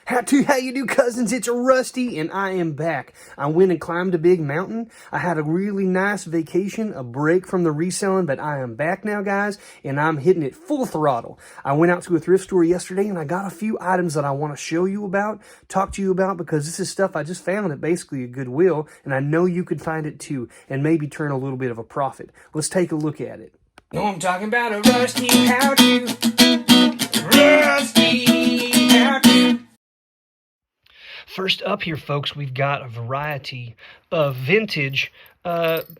How you do, cousins? It's Rusty, and I am back. I went and climbed a big mountain. I had a really nice vacation, a break from the reselling, but I am back now, guys, and I'm hitting it full throttle. I went out to a thrift store yesterday, and I got a few items that I want to show you about, talk to you about, because this is stuff I just found at basically a Goodwill, and I know you could find it too, and maybe turn a little bit of a profit. Let's take a look at it. No, I'm talking about a Rusty how-to. Rusty how-to. First up here, folks, we've got a variety of vintage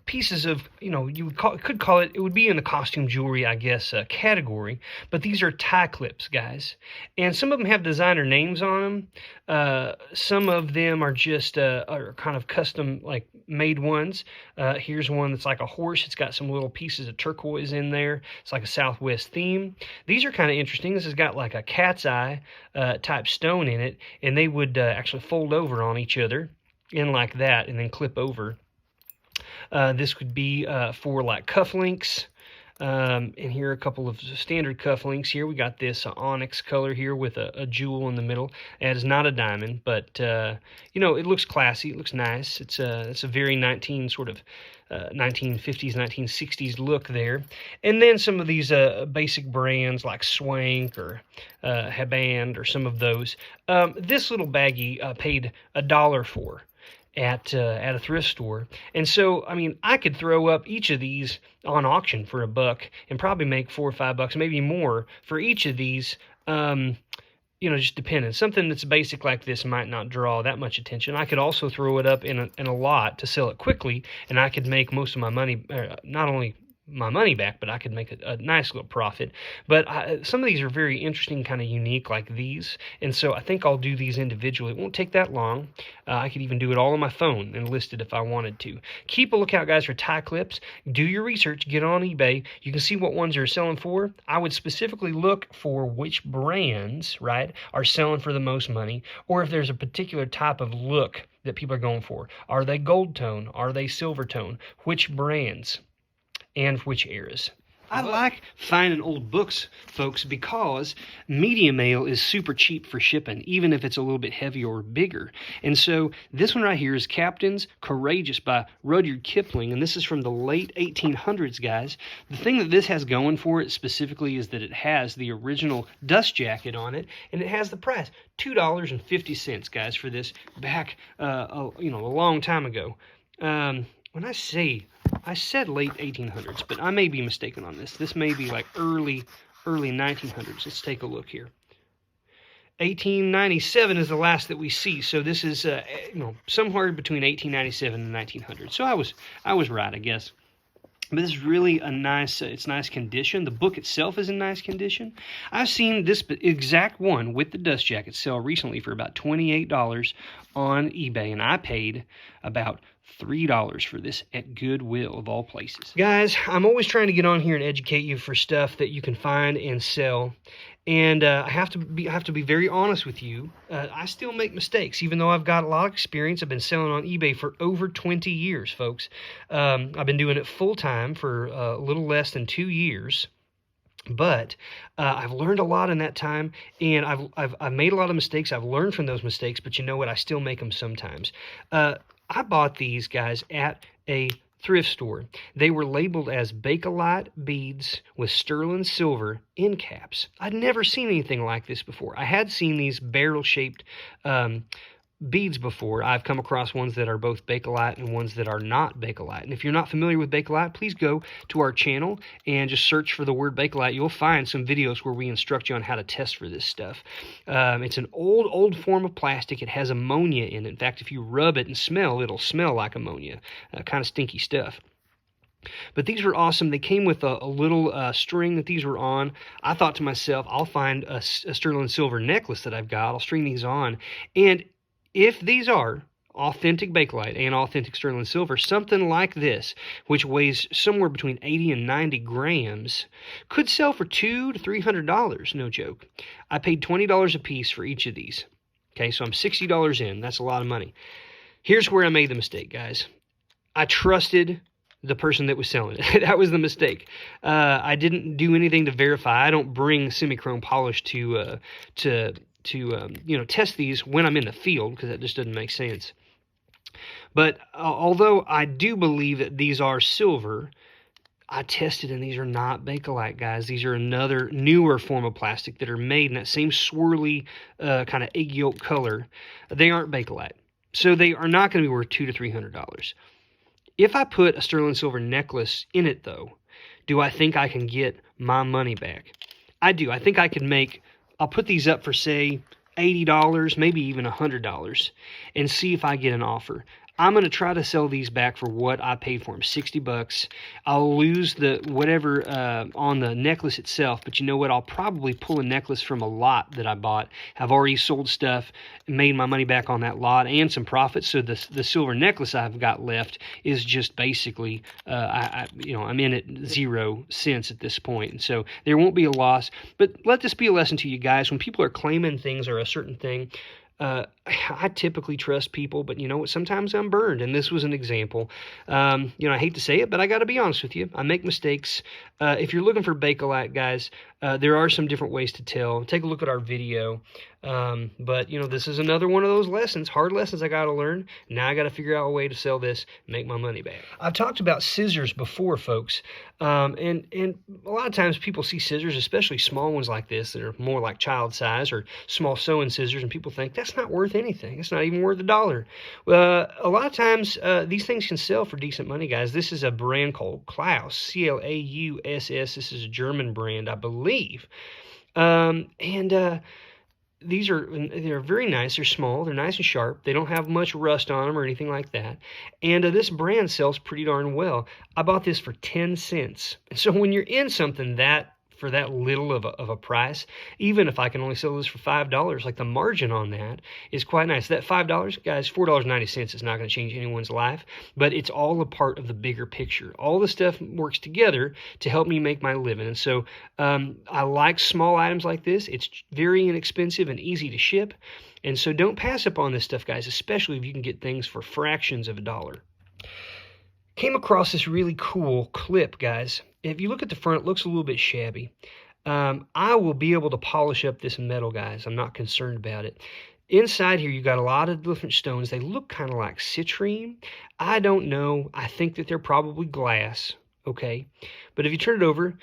pieces of, you could call it, it would be in the costume jewelry, I guess, category, but these are tie clips, guys. And some of them have designer names on them. Some of them are just are kind of custom, like, made ones. Here's one that's like a horse. It's got some little pieces of turquoise in there. It's like a Southwest theme. These are kind of interesting. This has got like a cat's eye type stone in it, and they would actually fold over on each other in like that and then clip over. This would be for like cufflinks. And here are a couple of standard cufflinks. Here we got this onyx color here with a jewel in the middle. It is not a diamond, but it looks classy. It looks nice. It's a very 1950s, 1960s look there. And then some of these basic brands like Swank or Haband or some of those. This little baggie paid $1 for at a thrift store. And so, I mean, I could throw up each of these on auction for $1 and probably make $4 or $5, maybe more for each of these. Just depending. Something that's basic like this might not draw that much attention. I could also throw it up in a lot to sell it quickly, and I could make most of my money, not only my money back, but I could make a nice little profit. But some of these are very interesting, kind of unique like these, and so I think I'll do these individually. It won't take that long. I could even do it all on my phone and list it if I wanted to. Keep a lookout, guys, for tie clips. Do your research. Get on eBay. You can see what ones are selling for. I would specifically look for which brands, right, are selling for the most money, or if there's a particular type of look that people are going for. Are they gold tone? Are they silver tone? Which brands? And which eras. I like finding old books, folks, because media mail is super cheap for shipping, even if it's a little bit heavier or bigger. And so this one right here is Captain's Courageous by Rudyard Kipling, and this is from the late 1800s, guys. The thing that this has going for it specifically is that it has the original dust jacket on it, and it has the price, $2.50, guys, for this back, a long time ago. When I said late 1800s, but I may be mistaken on this. This may be like early 1900s. Let's take a look here. 1897 is the last that we see, so this is somewhere between 1897 and 1900. So I was right, I guess. But this is really a nice, it's nice condition. The book itself is in nice condition. I've seen this exact one with the dust jacket sell recently for about $28 on eBay, and I paid about $3 for this at Goodwill, of all places. Guys, I'm always trying to get on here and educate you for stuff that you can find and sell. And I have to be very honest with you. I still make mistakes, even though I've got a lot of experience. I've been selling on eBay for over 20 years, folks. I've been doing it full time for a little less than 2 years. But I've learned a lot in that time, and I've made a lot of mistakes. I've learned from those mistakes, but you know what? I still make them sometimes. I bought these, guys, at a thrift store. They were labeled as Bakelite beads with sterling silver end caps. I'd never seen anything like this before. I had seen these barrel-shaped beads before. I've come across ones that are both Bakelite and ones that are not Bakelite. And if you're not familiar with Bakelite, please go to our channel and just search for the word Bakelite. You'll find some videos where we instruct you on how to test for this stuff. It's an old form of plastic. It has ammonia in it. In fact, if you rub it and smell, it'll smell like ammonia. Kind of stinky stuff. But these were awesome. They came with a little string that these were on. I thought to myself, I'll find a sterling silver necklace that I've got. I'll string these on. And if these are authentic Bakelite and authentic sterling silver, something like this, which weighs somewhere between 80 and 90 grams, could sell for $200 to $300, no joke. I paid $20 a piece for each of these. Okay, so I'm $60 in. That's a lot of money. Here's where I made the mistake, guys. I trusted the person that was selling it. That was the mistake. I didn't do anything to verify. I don't bring semi-chrome polish to test these when I'm in the field, because that just doesn't make sense. But although I do believe that these are silver, I tested and these are not Bakelite, guys. These are another newer form of plastic that are made in that same swirly kind of egg yolk color. They aren't Bakelite, so they are not going to be worth $200 to $300. If I put a sterling silver necklace in it, though, do I think I can get my money back? I do. I think I can I'll put these up for, say, $80, maybe even $100, and see if I get an offer. I'm going to try to sell these back for what I paid for them, $60. I'll lose the whatever on the necklace itself, but you know what? I'll probably pull a necklace from a lot that I bought. I've already sold stuff, made my money back on that lot, and some profits. So the silver necklace I've got left is just basically, I'm in at 0 cents at this point, and so there won't be a loss. But let this be a lesson to you guys. When people are claiming things or a certain thing, I typically trust people, but you know what? Sometimes I'm burned, and this was an example. I hate to say it, but I got to be honest with you. I make mistakes. If you're looking for Bakelite, guys, there are some different ways to tell. Take a look at our video. But this is another one of those lessons, hard lessons I got to learn. Now I got to figure out a way to sell this, make my money back. I've talked about scissors before, folks. And a lot of times people see scissors, especially small ones like this that are more like child size or small sewing scissors, and people think that's not worth anything. It's not even worth $1. A lot of times these things can sell for decent money, guys. This is a brand called Klaus, Klauss. This is a German brand, I believe. They're very nice. They're small. They're nice and sharp. They don't have much rust on them or anything like that. And this brand sells pretty darn well. I bought this for 10 cents. And so when you're in something for that little of a price, even if I can only sell this for $5, like the margin on that is quite nice. That $5, guys, $4.90 is not going to change anyone's life, but it's all a part of the bigger picture. All the stuff works together to help me make my living. And so I like small items like this. It's very inexpensive and easy to ship. And so don't pass up on this stuff, guys, especially if you can get things for fractions of a dollar. Came across this really cool clip, guys. If you look at the front, it looks a little bit shabby. I will be able to polish up this metal, guys. I'm not concerned about it. Inside here, you got a lot of different stones. They look kind of like citrine. I don't know. I think that they're probably glass, okay? But if you turn it over,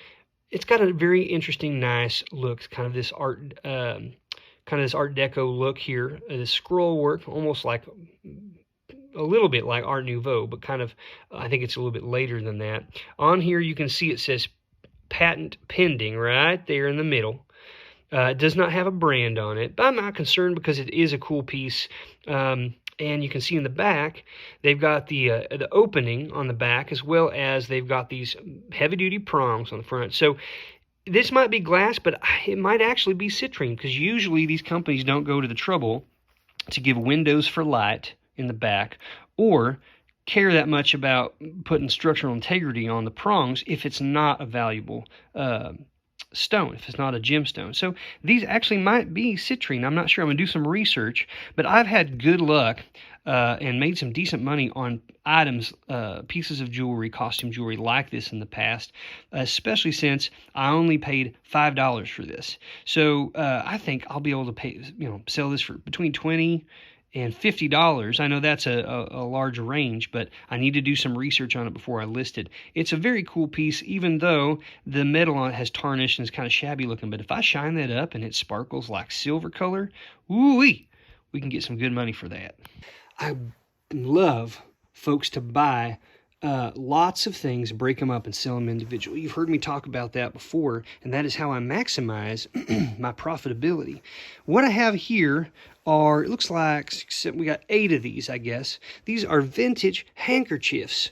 it's got a very interesting, nice look. Kind of this art Deco look here. This scroll work, almost like a little bit like Art Nouveau, but kind of, I think it's a little bit later than that. On here, you can see it says patent pending right there in the middle. It does not have a brand on it, but I'm not concerned because it is a cool piece. And you can see in the back, they've got the opening on the back, as well as they've got these heavy-duty prongs on the front. So this might be glass, but it might actually be citrine, because usually these companies don't go to the trouble to give windows for light in the back, or care that much about putting structural integrity on the prongs if it's not a valuable stone, if it's not a gemstone. So these actually might be citrine. I'm not sure. I'm going to do some research, but I've had good luck and made some decent money on items, pieces of jewelry, costume jewelry like this in the past, especially since I only paid $5 for this. So I think I'll be able to sell this for between $20 and $50. I know that's a large range, but I need to do some research on it before I list it. It's a very cool piece, even though the metal on it has tarnished and is kind of shabby looking. But if I shine that up and it sparkles like silver color, ooh-wee, we can get some good money for that. I love folks to buy lots of things, break them up and sell them individually. You've heard me talk about that before, and that is how I maximize my profitability. What I have here are, it looks like, we got 8 of these, I guess. These are vintage handkerchiefs.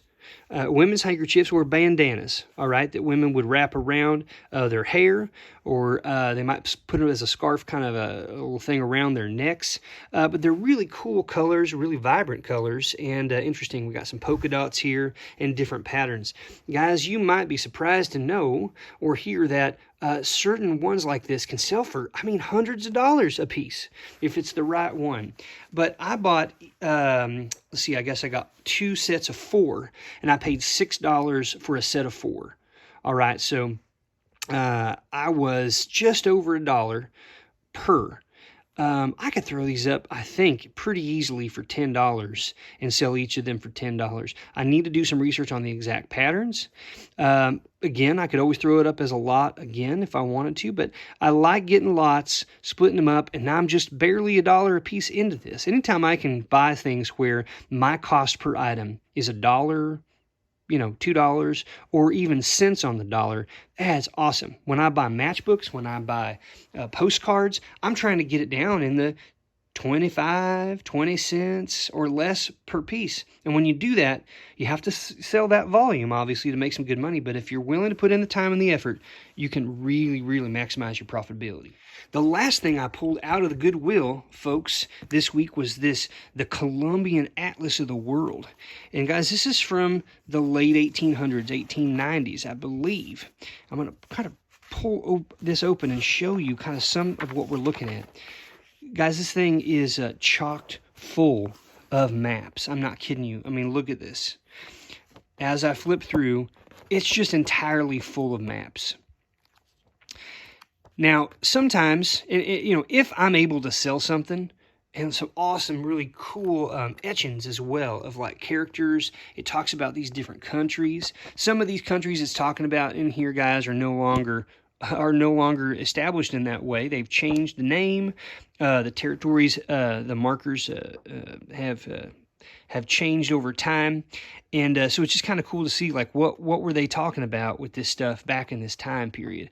Women's handkerchiefs or bandanas, all right, that women would wrap around their hair, or they might put it as a scarf, kind of a little thing around their necks. But they're really cool colors, really vibrant colors, and interesting. We got some polka dots here and different patterns. Guys, you might be surprised to know or hear that certain ones like this can sell for, hundreds of dollars a piece if it's the right one. But I bought, let's see, I guess I got 2 sets of 4, and I paid $6 for a set of 4. All right, so I was just over $1 per. I could throw these up, I think, pretty easily for $10 and sell each of them for $10. I need to do some research on the exact patterns. Again, I could always throw it up as a lot again if I wanted to, but I like getting lots, splitting them up, and now I'm just barely $1 a piece into this. Anytime I can buy things where my cost per item is $1, $2, or even cents on the dollar, that's awesome. When I buy matchbooks, when I buy postcards, I'm trying to get it down in the 25, 20 cents or less per piece. And when you do that, you have to sell that volume, obviously, to make some good money. But if you're willing to put in the time and the effort, you can really, really maximize your profitability. The last thing I pulled out of the Goodwill, folks, this week was the Columbian Atlas of the World. And guys, this is from the late 1800s, 1890s, I believe. I'm going to kind of pull this open and show you kind of some of what we're looking at. Guys, this thing is chocked full of maps. I'm not kidding you. I mean, look at this. As I flip through, it's just entirely full of maps. Now, sometimes, if I'm able to sell something, and some awesome, really cool etchings as well of like characters. It talks about these different countries. Some of these countries it's talking about in here, guys, are no longer established in that way. They've changed the name. The territories, the markers have changed over time, and so it's just kind of cool to see like what were they talking about with this stuff back in this time period.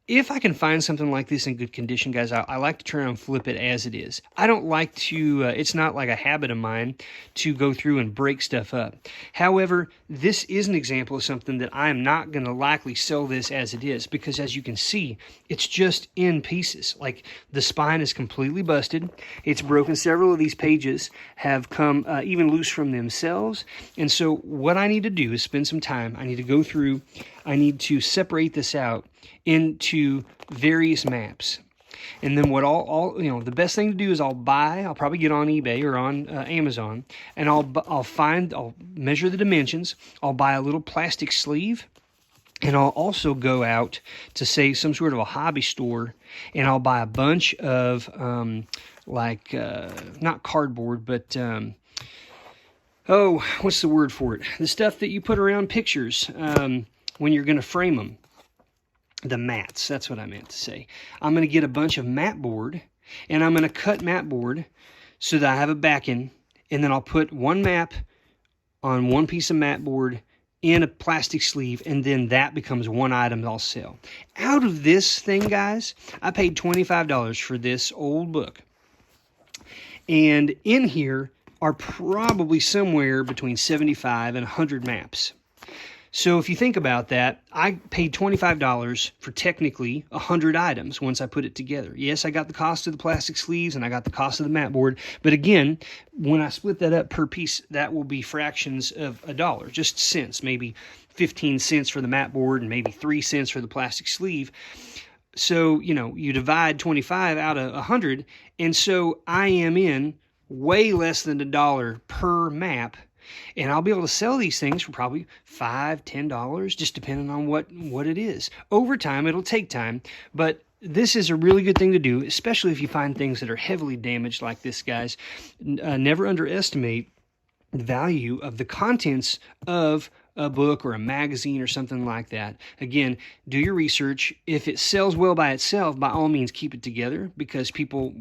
If I can find something like this in good condition, guys, I like to turn and flip it as it is. I don't like to, it's not like a habit of mine to go through and break stuff up. However, this is an example of something that I am not going to likely sell this as it is, because as you can see, it's just in pieces. Like the spine is completely busted. It's broken. Several of these pages have come even loose from themselves. And so what I need to do is spend some time. I need to go through, I need to separate this out into various maps. And then what the best thing to do is I'll probably get on eBay or on Amazon, and I'll measure the dimensions. I'll buy a little plastic sleeve, and I'll also go out to, say, some sort of a hobby store, and I'll buy a bunch of not cardboard, but what's the word for it? The stuff that you put around pictures when you're going to frame them. The mats, that's what I meant to say. I'm going to get a bunch of mat board, and I'm going to cut mat board so that I have a backing, and then I'll put one map on one piece of mat board in a plastic sleeve, and then that becomes one item that I'll sell. Out of this thing, guys, I paid $25 for this old book. And in here are probably somewhere between 75 and 100 maps. So if you think about that, I paid $25 for technically 100 items once I put it together. Yes, I got the cost of the plastic sleeves and I got the cost of the mat board. But again, when I split that up per piece, that will be fractions of $1, just cents, maybe 15 cents for the mat board and maybe 3 cents for the plastic sleeve. So, you divide 25 out of 100. And so I am in way less than $1 per map. And I'll be able to sell these things for probably $5, $10, just depending on what it is. Over time, it'll take time, but this is a really good thing to do, especially if you find things that are heavily damaged like this, guys. Never underestimate the value of the contents of a book or a magazine or something like that. Again, do your research. If it sells well by itself, by all means keep it together, because people,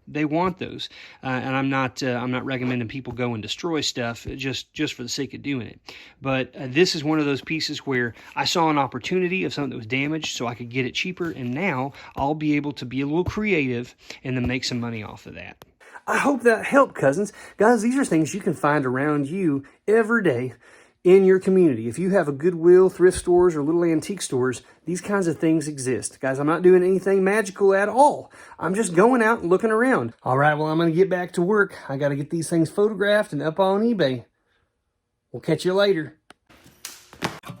they want those. And I'm not recommending people go and destroy stuff just for the sake of doing it. But this is one of those pieces where I saw an opportunity of something that was damaged, so I could get it cheaper, and now I'll be able to be a little creative and then make some money off of that. I hope that helped, cousins. Guys, these are things you can find around you every day in your community. If you have a Goodwill, thrift stores, or little antique stores, these kinds of things exist. Guys, I'm not doing anything magical at all. I'm just going out and looking around. All right, well, I'm going to get back to work. I got to get these things photographed and up on eBay. We'll catch you later.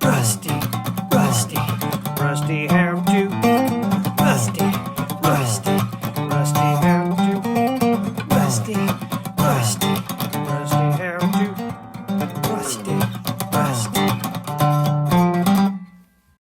Rusty hair.